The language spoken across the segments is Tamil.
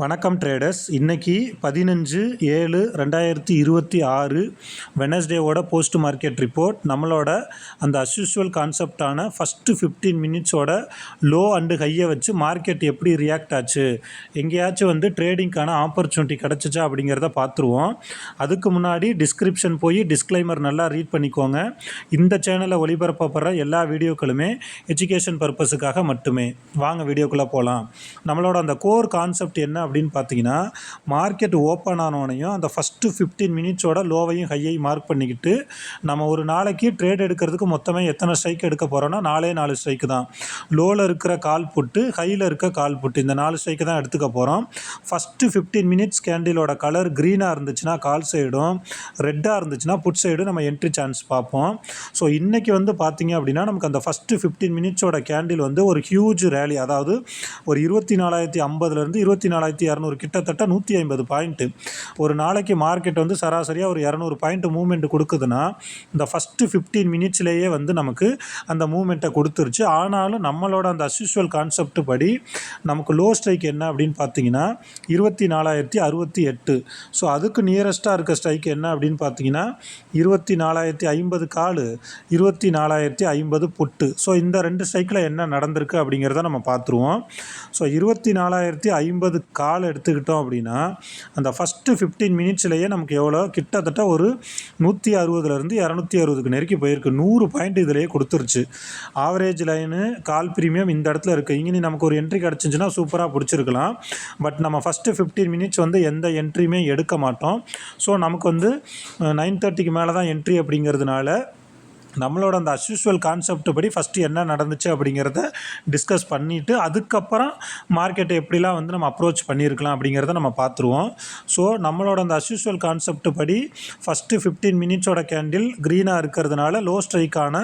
வணக்கம் ட்ரேடர்ஸ். இன்றைக்கி 15/7/2026 வெனஸ்டேவோட போஸ்ட் மார்க்கெட் ரிப்போர்ட். நம்மளோட அந்த அஸ்யூஷுவல் கான்செப்டான ஃபஸ்ட்டு 15 மினிட்ஸோட லோ அண்டு ஹையை வச்சு மார்க்கெட் எப்படி ரியாக்ட் ஆச்சு, எங்கேயாச்சும் ட்ரேடிங்க்கான ஆப்பர்ச்சுனிட்டி கிடச்சிச்சா அப்படிங்கிறத பார்த்துருவோம். அதுக்கு முன்னாடி டிஸ்கிரிப்ஷன் போய் டிஸ்க்ளைமர் நல்லா ரீட் பண்ணிக்கோங்க. இந்த சேனலில் ஒளிபரப்பப்படுற எல்லா வீடியோக்களுமே எஜுகேஷன் பர்பஸுக்காக மட்டுமே. வாங்க வீடியோக்குள்ளே போகலாம். நம்மளோட அந்த கோர் கான்செப்ட் என்ன அப்படின்னு பார்த்தீங்கன்னா, மார்க்கெட் ஓப்பன் ஆனோனையும் அந்த ஃபஸ்ட்டு 15 மினிட்ஸோட லோவையும் ஹையையும் மார்க் பண்ணிக்கிட்டு நம்ம ஒரு நாளைக்கு ட்ரேட் எடுக்கிறதுக்கு மொத்தமாக எத்தனை ஸ்ட்ரைக் எடுக்க போகிறோன்னா 4 ஸ்ட்ரைக்கு தான். லோவில் இருக்கிற கால் புட்டு, ஹையில் இருக்க கால் புட்டு, இந்த 4 ஸ்ட்ரைக்கு தான் எடுத்துக்க போகிறோம். ஃபஸ்ட்டு 15 மினிட்ஸ் கேண்டிலோட கலர் க்ரீனாக இருந்துச்சுன்னா கால் சைடும், ரெட்டாக இருந்துச்சுன்னா புட் சைடும் நம்ம என்ட்ரி சான்ஸ் பார்ப்போம். ஸோ இன்றைக்கி பார்த்தீங்க அப்படின்னா நமக்கு அந்த ஃபஸ்ட்டு 15 மினிட்ஸோட கேண்டில் ஒரு ஹியூஜ் ரேலி, அதாவது ஒரு 24,050லேருந்து 24,200, கிட்டத்தட்ட 150 பாயிண்ட்டு ஒரு நாளைக்கு மார்க்கெட் சராசரியாக ஒரு 200 பாயிண்ட் மூவ்மெண்ட் கொடுக்குதுன்னா இந்த ஃபஸ்ட்டு 15 மினிட்ஸ்லேயே நமக்கு அந்த மூவ்மெண்ட்டை கொடுத்துருச்சு. ஆனாலும் நம்மளோட அந்த அஸ்யூஷுவல் கான்செப்ட் படி நமக்கு லோ ஸ்ட்ரைக் என்ன அப்படின்னு பார்த்தீங்கன்னா 24,068. ஸோ அதுக்கு நியரஸ்ட்டாக இருக்க ஸ்ட்ரைக் என்ன அப்படின்னு பார்த்தீங்கன்னா 24,050 கால், 24,050 புட்டு. ஸோ இந்த 2 ஸ்ட்ரைக்கில் என்ன நடந்திருக்கு அப்படிங்கிறத நம்ம பார்த்துருவோம். ஸோ 24,050 கால் எடுத்துக்கிட்டோம் அப்படின்னா அந்த ஃபஸ்ட்டு 15 மினிட்ஸ்லேயே நமக்கு எவ்வளோ, கிட்டத்தட்ட ஒரு 160லேருந்து 260க்கு நெருக்கி போயிருக்கு. 100 பாயிண்ட் இதிலேயே கொடுத்துருச்சு. ஆவரேஜ் லைனு கால் ப்ரீமியம் இந்த இடத்துல இருக்குது. இங்கே நமக்கு ஒரு என்ட்ரி கிடச்சிச்சின்னா சூப்பராக பிடிச்சிருக்கலாம். பட் நம்ம ஃபஸ்ட்டு 15 மினிட்ஸ் எந்த என்ட்ரியுமே எடுக்க மாட்டோம். ஸோ நமக்கு 9:30க்கு மேலே தான் என்ட்ரி அப்படிங்கிறதுனால நம்மளோட அந்த அஸ்யூஷுவல் கான்செப்ட் படி ஃபஸ்ட்டு என்ன நடந்துச்சு அப்படிங்கிறத டிஸ்கஸ் பண்ணிவிட்டு அதுக்கப்புறம் மார்க்கெட்டை எப்படிலாம் நம்ம அப்ரோச் பண்ணியிருக்கலாம் அப்படிங்கிறத நம்ம பார்த்துருவோம். ஸோ நம்மளோட அந்த அஸ்யூஷுவல் கான்செப்ட் படி ஃபஸ்ட்டு 15 மினிட்ஸோட கேண்டில் க்ரீனாக இருக்கிறதுனால லோ ஸ்ட்ரைக்கான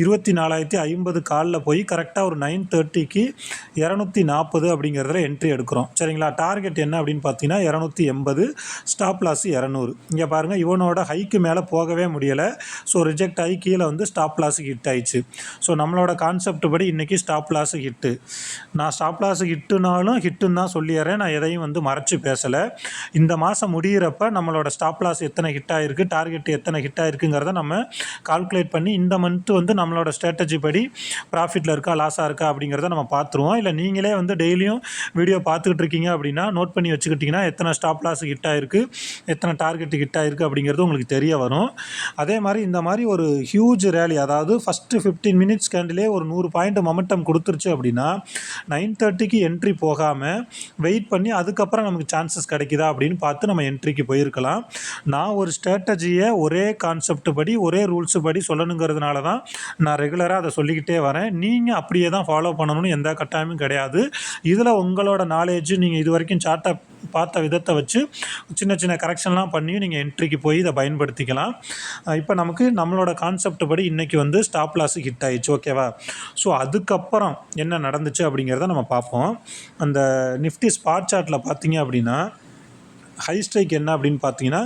24,050 காலில் போய் கரெக்டாக ஒரு 9:30க்கு 240 அப்படிங்கிறதுல என்ட்ரி எடுக்கிறோம். சரிங்களா? டார்கெட் என்ன அப்படின்னு பார்த்தீங்கன்னா 280, ஸ்டாப் லாஸ் 200. இங்கே பாருங்கள், இவனோட ஹைக்கு மேலே போகவே முடியலை. ஸோ ரிஜெக்ட் ஆகி கீழே ஸ்டாப் லாஸுக்கு ஹிட் ஆயிடுச்சு. ஸோ நம்மளோட கான்செப்ட் படி இன்றைக்கி ஸ்டாப் லாஸு ஹிட்டு. நான் ஸ்டாப் லாஸு ஹிட்டுனாலும் ஹிட்டுன்னு தான் சொல்லிடுறேன். நான் எதையும் மறைச்சி பேசலை. இந்த மாதம் முடிகிறப்ப நம்மளோட ஸ்டாப் லாஸ் எத்தனை ஹிட் ஆகிருக்கு, டார்கெட் எத்தனை ஹிட் ஆகிருக்குங்கிறத நம்ம கால்குலேட் பண்ணி இந்த மந்த்து நம்மளோட ஸ்ட்ராட்டஜி படி ப்ராஃபிட்டில் இருக்கா லாஸாக இருக்கா அப்படிங்கிறத நம்ம பார்த்துருவோம். இல்லை நீங்களே டெய்லியும் வீடியோ பார்த்துக்கிட்டு இருக்கீங்க அப்படின்னா நோட் பண்ணி வச்சுக்கிட்டிங்கன்னா எத்தனை ஸ்டாப் லாஸ் ஹிட் ஆகிருக்கு, எத்தனை டார்கெட் ஹிட் ஆகிருக்கு அப்படிங்கிறது உங்களுக்கு தெரிய வரும். அதே மாதிரி இந்த மாதிரி ஒரு ஹியூஜ் ரேலி, அதாவது ஃபஸ்ட்டு 15 மினிட்ஸ் கேண்டிலே ஒரு 100 பாயிண்ட் மொமெண்டம் கொடுத்துருச்சு அப்படின்னா 9:30க்கு என்ட்ரி போகாமல் வெயிட் பண்ணி அதுக்கப்புறம் நமக்கு சான்சஸ் கிடைக்குதா அப்படின்னு பார்த்து நம்ம என்ட்ரிக்கு போயிருக்கலாம். நான் ஒரு ஸ்ட்ராட்டஜியை ஒரே கான்செப்ட் படி ஒரே ரூல்ஸு படி சொல்லணுங்கிறதுனால தான் நான் ரெகுலராக அதை சொல்லிக்கிட்டே வரேன். நீங்கள் அப்படியே தான் ஃபாலோ பண்ணணும்னு எந்த கட்டாயமும் கிடையாது. இதில் உங்களோட நாலேஜ், நீங்கள் இது வரைக்கும் சார்ட்டை பார்த்த விதத்தை வச்சு சின்ன சின்ன கரெக்ஷன்லாம் பண்ணி நீங்கள் என்ட்ரிக்கு போய் இதை பயன்படுத்திக்கலாம். இப்போ நமக்கு நம்மளோட கான்செப்ட் படி இன்றைக்கி ஸ்டாப் லாஸு ஹிட் ஆயிடுச்சு. ஓகேவா? ஸோ அதுக்கப்புறம் என்ன நடந்துச்சு அப்படிங்கிறத நம்ம பார்ப்போம். அந்த நிஃப்டி ஸ்பாட் சார்ட்டில் பார்த்தீங்க அப்படின்னா ஹை ஸ்ட்ரைக் என்ன அப்படின்னு பார்த்தீங்கன்னா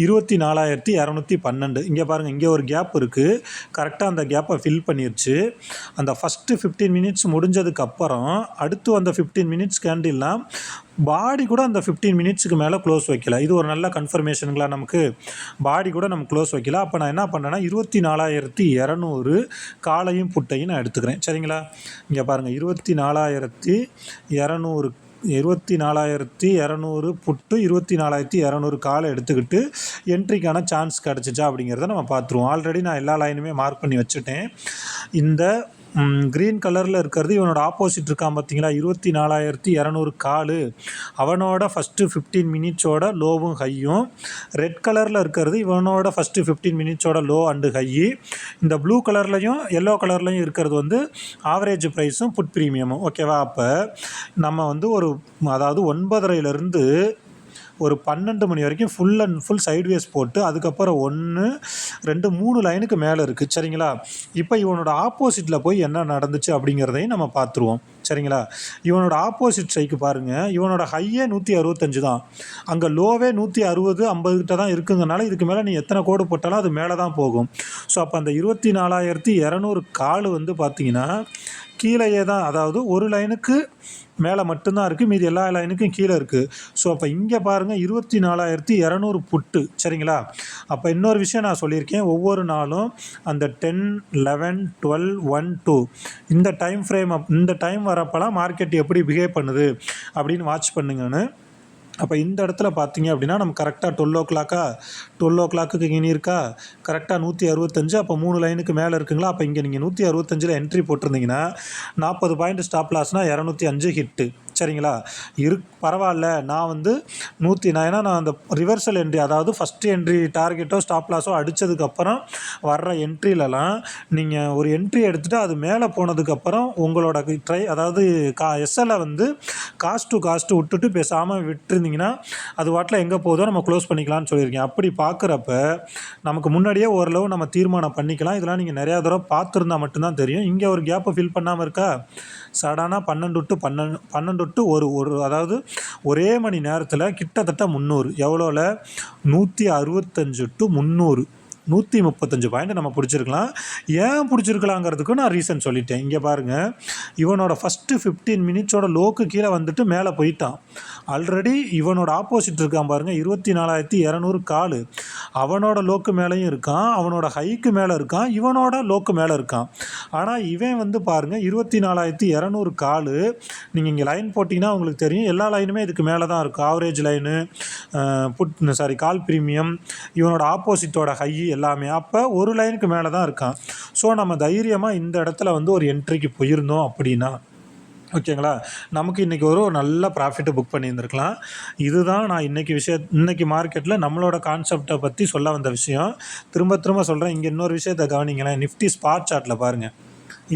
24,212. இங்கே பாருங்கள், இங்கே ஒரு கேப் இருக்குது. கரெக்டாக அந்த கேப்பை ஃபில் பண்ணிருச்சு. அந்த ஃபஸ்ட்டு 15 மினிட்ஸ் முடிஞ்சதுக்கப்புறம் அடுத்து அந்த 15 மினிட்ஸ் கேண்டில்லாம் பாடி கூட அந்த 15 மினிட்ஸுக்கு மேலே க்ளோஸ் வைக்கல. இது ஒரு நல்ல கன்ஃபர்மேஷனுங்களா, நமக்கு பாடி கூட நம்ம க்ளோஸ் வைக்கல. அப்போ நான் என்ன பண்ணுறேன்னா 24,200 காலையும் புட்டையும் நான் எடுத்துக்கிறேன். சரிங்களா? இங்கே பாருங்கள், 24,200 புட்டு, 24,200 காலை எடுத்துக்கிட்டு என்ட்ரிக்கான சான்ஸ் கிடச்சிச்சா அப்படிங்கிறத நம்ம பார்த்துருவோம். ஆல்ரெடி நான் எல்லா லைனுமே மார்க் பண்ணி வச்சுட்டேன். இந்த க்ரீன் கலரில் இருக்கிறது இவனோட ஆப்போசிட் இருக்கான் பார்த்தீங்களா, 24,200 கால், அவனோட ஃபஸ்ட்டு 15 மினிட்ஸோட லோவும் ஹையும். ரெட் கலரில் இருக்கிறது இவனோட ஃபஸ்ட்டு 15 மினிட்ஸோட லோ அண்டு ஹையு. இந்த ப்ளூ கலர்லையும் எல்லோ கலர்லையும் இருக்கிறது ஆவரேஜ் ப்ரைஸும் புட் ப்ரீமியமும். ஓகேவா? அப்போ நம்ம அதாவது 9:30லேருந்து ஒரு 12 மணி வரைக்கும் ஃபுல் சைட்வேஸ் போட்டு அதுக்கப்புறம் 1, 2, 3 லைனுக்கு மேலே இருக்குது. சரிங்களா? இப்போ இவனோட ஆப்போசிட்டில் போய் என்ன நடந்துச்சு அப்படிங்கிறதையும் நம்ம பார்த்துருவோம். சரிங்களா? இவனோட ஆப்போசிட் ஸ்ட்ரைக்கு பாருங்கள், இவனோட ஹையே 165 தான். அங்கே லோவே 160, 50 கிட்ட தான் இருக்குங்கிறனால இதுக்கு மேலே நீ எத்தனை கோடு போட்டாலும் அது மேலே தான் போகும். ஸோ அப்போ அந்த 24,200 கால் பார்த்தீங்கன்னா கீழேயே தான், அதாவது ஒரு லைனுக்கு மேலே மட்டும்தான் இருக்குது, மீதி எல்லா லைனுக்கும் கீழே இருக்குது. ஸோ அப்போ இங்கே பாருங்கள் 24,200 புட்டு சரிங்களா. அப்போ இன்னொரு விஷயம் நான் சொல்லியிருக்கேன், ஒவ்வொரு நாளும் அந்த 10, 11, 12, 1, 2 இந்த டைம் ஃப்ரேம் இந்த டைம் வரப்போலாம் மார்க்கெட் எப்படி பிஹேவ் பண்ணுது அப்படின்னு வாட்ச் பண்ணுங்கன்னு. அப்போ இந்த இடத்துல பார்த்தீங்க அப்படின்னா நம்ம கரெக்டாக 12 o'clock இங்கே இருக்கா, கரெக்டாக 165. அப்போ 3 லைனுக்கு மேலே இருக்குங்களா. அப்போ இங்கே நீங்கள் 165 என்ட்ரி போட்டிருந்தீங்கன்னா 40 பாயிண்ட் ஸ்டாப் லாஸ்னால் 205 ஹிட்டு சரிங்களா. பரவாயில்ல. நான் வந்து ஏன்னா நான் அந்த ரிவர்சல் என்ட்ரி, அதாவது ஃபஸ்ட்டு என்ட்ரி டார்கெட்டோ ஸ்டாப் லாஸோ அடித்ததுக்கப்புறம் வர்ற என்ட்ரிலலாம் நீங்கள் ஒரு என்ட்ரி எடுத்துகிட்டு அது மேலே போனதுக்கப்புறம் உங்களோட அதாவது எஸ்எல்லை வந்து காஸ்ட் டு காஸ்ட்டு விட்டுட்டு பேசாமல் விட்டுருந்தீங்கன்னா அது வாட்டில் எங்கே போதோ நம்ம க்ளோஸ் பண்ணிக்கலாம்னு சொல்லியிருக்கேன். அப்படி பார்க்குறப்ப நமக்கு முன்னாடியே ஓரளவு நம்ம தீர்மானம் பண்ணிக்கலாம். இதெல்லாம் நீங்கள் நிறையா தடவை பார்த்துருந்தா மட்டும்தான் தெரியும். இங்கே ஒரு கேப்பை ஃபில் பண்ணாமல் இருக்கா, சடனாக 12 to 1 அதாவது ஒரே மணி நேரத்தில் கிட்டத்தட்ட 300 எவ்வளோல 165 to 300 135 பாயிண்ட் நம்ம பிடிச்சிருக்கலாம். ஏன் பிடிச்சிருக்கலாங்கிறதுக்கு நான் ரீசன் சொல்லிட்டேன். இங்கே பாருங்கள், இவனோட ஃபஸ்ட்டு 15 மினிட்ஸோட லோக்கு கீழே வந்துட்டு மேலே போயிட்டான். ஆல்ரெடி இவனோட ஆப்போசிட் இருக்கான் பாருங்கள், 24,200 கால். அவனோட லோக்கு மேலேயும் இருக்கான், அவனோட ஹைக்கு மேலே இருக்கான், இவனோட லோக்கு மேலே இருக்கான். ஆனால் இவன் வந்து பாருங்கள் 24,200 கால். நீங்கள் இங்கே லைன் போட்டிங்கன்னா உங்களுக்கு தெரியும், எல்லா லைனுமே இதுக்கு மேலே தான் இருக்கும். ஆவரேஜ் லைனு, கால் ப்ரீமியம், இவனோட ஆப்போசிட்டோட ஹை எல்லாமே. அப்போ ஒரு லைனுக்கு மேலே தான் இருக்கான். ஸோ நம்ம தைரியமாக இந்த இடத்துல வந்து ஒரு என்ட்ரிக்கு போயிருந்தோம் அப்படின்னா ஓகேங்களா, நமக்கு இன்றைக்கி ஒரு நல்ல ப்ராஃபிட்டை புக் பண்ணியிருந்துருக்கலாம். இதுதான் நான் இன்றைக்கி மார்க்கெட்டில் நம்மளோட கான்செப்டை பற்றி சொல்ல வந்த விஷயம். திரும்ப சொல்கிறேன். இங்கே இன்னொரு விஷயத்தை கவனிங்களேன். நிஃப்டி ஸ்பாட் சார்ட்டில் பாருங்கள்,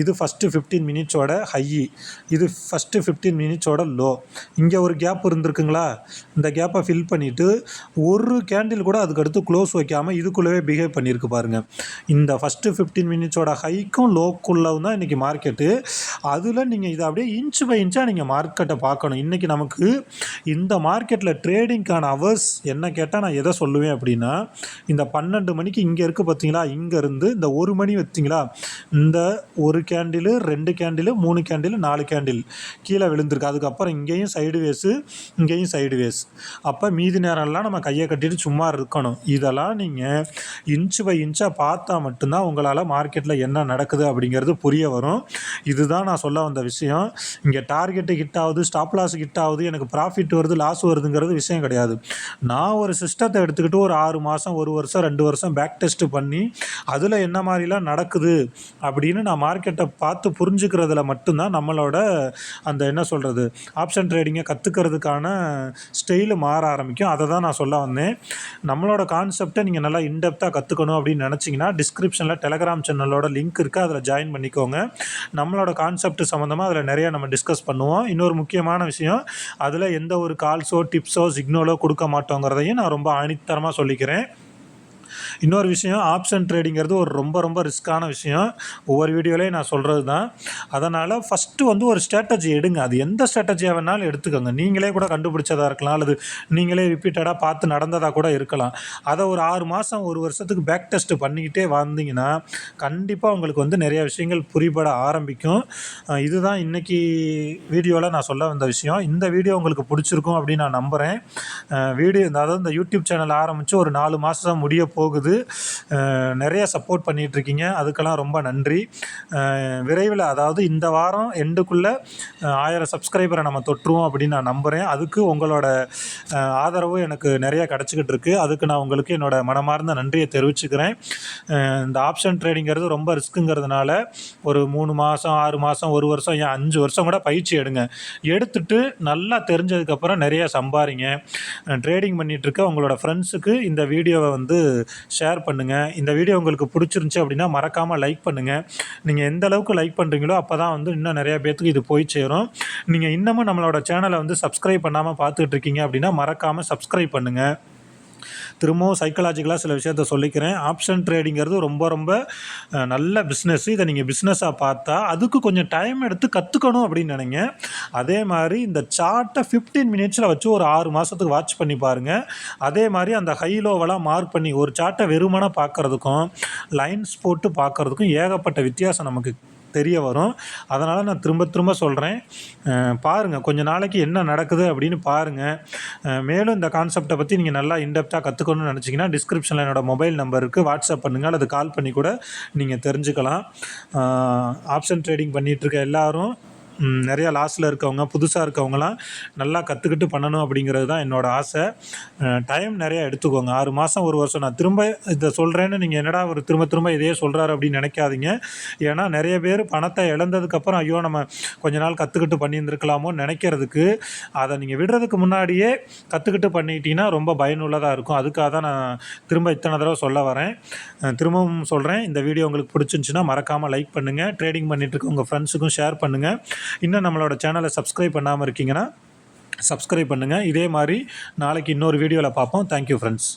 இது ஃபஸ்ட்டு 15 மினிட்ஸோட ஹை, இது ஃபஸ்ட்டு 15 மினிட்ஸோட லோ. இங்கே ஒரு கேப் இருந்திருக்குங்களா, இந்த கேப்பை ஃபில் பண்ணிவிட்டு ஒரு கேண்டில் கூட அதுக்கடுத்து க்ளோஸ் வைக்காமல் இதுக்குள்ளவே பிஹேவ் பண்ணியிருக்கு பாருங்கள். இந்த ஃபஸ்ட்டு 15 மினிட்ஸோட ஹைக்கும் லோக்குள்ளவும் தான் இன்றைக்கி மார்க்கெட்டு. அதில் நீங்கள் இதை அப்படியே இன்ச் பை இன்ச்சாக நீங்கள் மார்க்கெட்டை பார்க்கணும். இன்றைக்கி நமக்கு இந்த மார்க்கெட்டில் ட்ரேடிங்க்கான ஹவர்ஸ் என்ன கேட்டால் நான் எதை சொல்லுவேன் அப்படின்னா, இந்த 12 மணிக்கு இங்கே இருக்குது பார்த்தீங்களா, இங்கேருந்து இந்த 1 மணி வச்சிங்களா, இந்த ஒரு கேண்டிலு, 2 கேண்டிலு, 3 கேண்டிலு, 4 கேண்டில் கீழே விழுந்திருக்கு. அதுக்கப்புறம் இங்கேயும் சைடு வேஸு, இங்கேயும் சைடு வேஸ். அப்போ மீதி நேரம்லாம் நம்ம கையை கட்டிட்டு சும்மா இருக்கணும். இதெல்லாம் நீங்கள் இன்ச்சு பை இன்ச்சாக பார்த்தா மட்டும்தான் உங்களால் மார்க்கெட்டில் என்ன நடக்குது அப்படிங்கிறது புரிய வரும். இதுதான் நான் சொல்ல வந்த விஷயம். இங்கே டார்கெட்டு ஹிட் ஆகுது, ஸ்டாப் லாஸ் ஹிட் ஆகுது, எனக்கு ப்ராஃபிட் வருது, லாஸ் வருதுங்கிறது விஷயம் கிடையாது. நான் ஒரு சிஸ்டத்தை எடுத்துக்கிட்டு ஒரு 6 மாதம், 1 வருஷம், 2 வருஷம் பேக் டெஸ்ட்டு பண்ணி அதில் என்ன மாதிரிலாம் நடக்குது அப்படின்னு நான் மார்க்கெட்டை பார்த்து புரிஞ்சுக்கிறதுல மட்டும்தான் நம்மளோட அந்த என்ன சொல்கிறது ஆப்ஷன் ட்ரேடிங்கை கற்றுக்கிறதுக்கான ஸ்டைலு மாற ஆரம்பிக்கும். அதை தான் நான் சொல்ல வந்தேன். நம்மளோட கான்செப்டை நீங்கள் நல்லா இன்டெப்த்தாக கற்றுக்கணும் அப்படின்னு நினச்சிங்கன்னா டிஸ்கிரிப்ஷனில் டெலகிராம் சேனலோட லிங்க் இருக்குது, அதில் ஜாயின் பண்ணிக்கோங்க. நம்மளோட கான்செப்ட் சம்மந்தமாக அதில் நிறையா நம்ம டிஸ்கஸ் பண்ணுவோம். இன்னொரு முக்கியமான விஷயம், அதில் எந்த ஒரு கால்ஸோ டிப்ஸோ சிக்னலோ கொடுக்க மாட்டோங்கிறதையும் நான் ரொம்ப ஆணித்தரமாக சொல்லிக்கிறேன். இன்னொரு விஷயம், ஆப்ஷன் ட்ரேடிங்கிறது ஒரு ரொம்ப ரிஸ்க்கான விஷயம். ஒவ்வொரு வீடியோலையும் நான் சொல்கிறது தான். அதனால் ஃபஸ்ட்டு வந்து ஒரு ஸ்ட்ராட்டஜி எடுங்க. அது எந்த ஸ்ட்ராட்டஜியாக வேணாலும் எடுத்துக்கோங்க. நீங்களே கூட கண்டுபிடிச்சதாக இருக்கலாம், அல்லது நீங்களே ரிப்பீட்டடாக பார்த்து நடந்ததாக கூட இருக்கலாம். அதை ஒரு 6 மாதம் 1 வருஷத்துக்கு பேக் டெஸ்ட்டு பண்ணிக்கிட்டே வந்தீங்கன்னா கண்டிப்பாக உங்களுக்கு வந்து நிறைய விஷயங்கள் புரிபட ஆரம்பிக்கும். இதுதான் இன்றைக்கி வீடியோவில் நான் சொல்ல வந்த விஷயம். இந்த வீடியோ உங்களுக்கு பிடிச்சிருக்கும் அப்படின்னு நான் நம்புகிறேன். அதாவது இந்த யூடியூப் சேனல் ஆரம்பித்து ஒரு 4 மாதம் முடிய போகுது. நிறைய சப்போர்ட் பண்ணிகிட்ருக்கீங்க, அதுக்கெல்லாம் ரொம்ப நன்றி. விரைவில், அதாவது இந்த வாரம் எண்டுக்குள்ளே 1000 சப்ஸ்கிரைபரை நம்ம தொற்றுவோம் அப்படின்னு நான் நம்புகிறேன். அதுக்கு உங்களோட ஆதரவு எனக்கு நிறைய கிடச்சிக்கிட்டு இருக்குது. அதுக்கு நான் உங்களுக்கு என்னோட மனமார்ந்த நன்றியை தெரிவிச்சுக்கிறேன். இந்த ஆப்ஷன் ட்ரேடிங்கிறது ரொம்ப ரிஸ்க்குங்கிறதுனால ஒரு 3 மாதம், 6 மாதம், 1 வருஷம், ஏன் 5 வருஷம் கூட பயிற்சி எடுத்துட்டு நல்லா தெரிஞ்சதுக்கப்புறம் நிறைய சம்பாதிங்க. ட்ரேடிங் பண்ணிகிட்ருக்க உங்களோட ஃப்ரெண்ட்ஸுக்கு இந்த வீடியோவை வந்து ஷேர் பண்ணுங்கள். இந்த வீடியோ உங்களுக்கு பிடிச்சிருந்துச்சி அப்படின்னா மறக்காமல் லைக் பண்ணுங்கள். நீங்கள் எந்த அளவுக்கு லைக் பண்ணுறீங்களோ அப்போ தான் வந்து இன்னும் நிறையா பேர்த்துக்கு இது போய் சேரும். நீங்கள் இன்னமும் நம்மளோட சேனலை வந்து சப்ஸ்கிரைப் பண்ணாமல் பார்த்துட்டு இருக்கீங்க அப்படின்னா மறக்காமல் சப்ஸ்கிரைப் பண்ணுங்கள். திரும்பவும் சைக்காலஜிக்கலாக சில விஷயத்த சொல்லிக்கிறேன். ஆப்ஷன் ட்ரேடிங்கிறது ரொம்ப நல்ல பிஸ்னஸ். இதை நீங்கள் பிஸ்னஸாக பார்த்தா அதுக்கு கொஞ்சம் டைம் எடுத்து கற்றுக்கணும் அப்படின்னு நினைங்க. அதே மாதிரி இந்த சார்ட்டை 15 மினிட்ஸில் வச்சு ஒரு 6 மாதத்துக்கு வாட்ச் பண்ணி பாருங்கள். அதே மாதிரி அந்த ஹைலோவெல்லாம் மார்க் பண்ணி ஒரு சார்ட்டை வெறுமனாக பார்க்குறதுக்கும் லைன்ஸ் போட்டு பார்க்குறதுக்கும் ஏகப்பட்ட வித்தியாசம் நமக்கு தெரிய வரும். அதனால் நான் திரும்ப திரும்ப சொல்கிறேன், பாருங்கள் கொஞ்ச நாளைக்கு என்ன நடக்குது அப்படின்னு பாருங்கள். மேலும் இந்த கான்செப்டை பற்றி நீங்கள் நல்லா இன்டெப்த்தாக கற்றுக்கணும்னு நினச்சிங்கன்னா டிஸ்கிரிப்ஷனில் என்னோடய மொபைல் நம்பருக்கு வாட்ஸ்அப் பண்ணுங்கள் அல்லது கால் பண்ணி கூட நீங்கள் தெரிஞ்சுக்கலாம். ஆப்ஷன் ட்ரேடிங் பண்ணிகிட்ருக்க எல்லோரும் நிறையா லாஸில் இருக்கவங்க, புதுசாக இருக்கவங்களாம் நல்லா கற்றுக்கிட்டு பண்ணணும் அப்படிங்கிறது தான் என்னோடய ஆசை. டைம் நிறையா எடுத்துக்கோங்க. 6 மாதம் 1 வருஷம். நான் திரும்ப இதை சொல்கிறேன்னு நீங்கள் என்னடா ஒரு திரும்ப திரும்ப இதையே சொல்கிறாரு அப்படின்னு நினைக்காதீங்க. ஏன்னா நிறைய பேர் பணத்தை இழந்ததுக்கப்புறம் ஐயோ நம்ம கொஞ்ச நாள் கற்றுக்கிட்டு பண்ணியிருந்துருக்கலாமோன்னு நினைக்கிறதுக்கு, அதை நீங்கள் விடுறதுக்கு முன்னாடியே கற்றுக்கிட்டு பண்ணிட்டீங்கன்னா ரொம்ப பயனுள்ளதாக இருக்கும். அதுக்காக தான் நான் திரும்ப இத்தனை தடவை சொல்ல வரேன். திரும்பவும் சொல்கிறேன், இந்த வீடியோ உங்களுக்கு பிடிச்சிருந்துச்சின்னா மறக்காமல் லைக் பண்ணுங்கள். ட்ரேடிங் பண்ணிகிட்ருக்க உங்கள் ஃப்ரெண்ட்ஸுக்கும் ஷேர் பண்ணுங்கள். இன்னும் நம்மளோட சேனலை சப்ஸ்கிரைப் பண்ணாமல் இருக்கீங்கன்னா சப்ஸ்கிரைப் பண்ணுங்கள். இதே மாதிரி நாளைக்கு இன்னொரு வீடியோவில் பார்ப்போம். Thank you friends.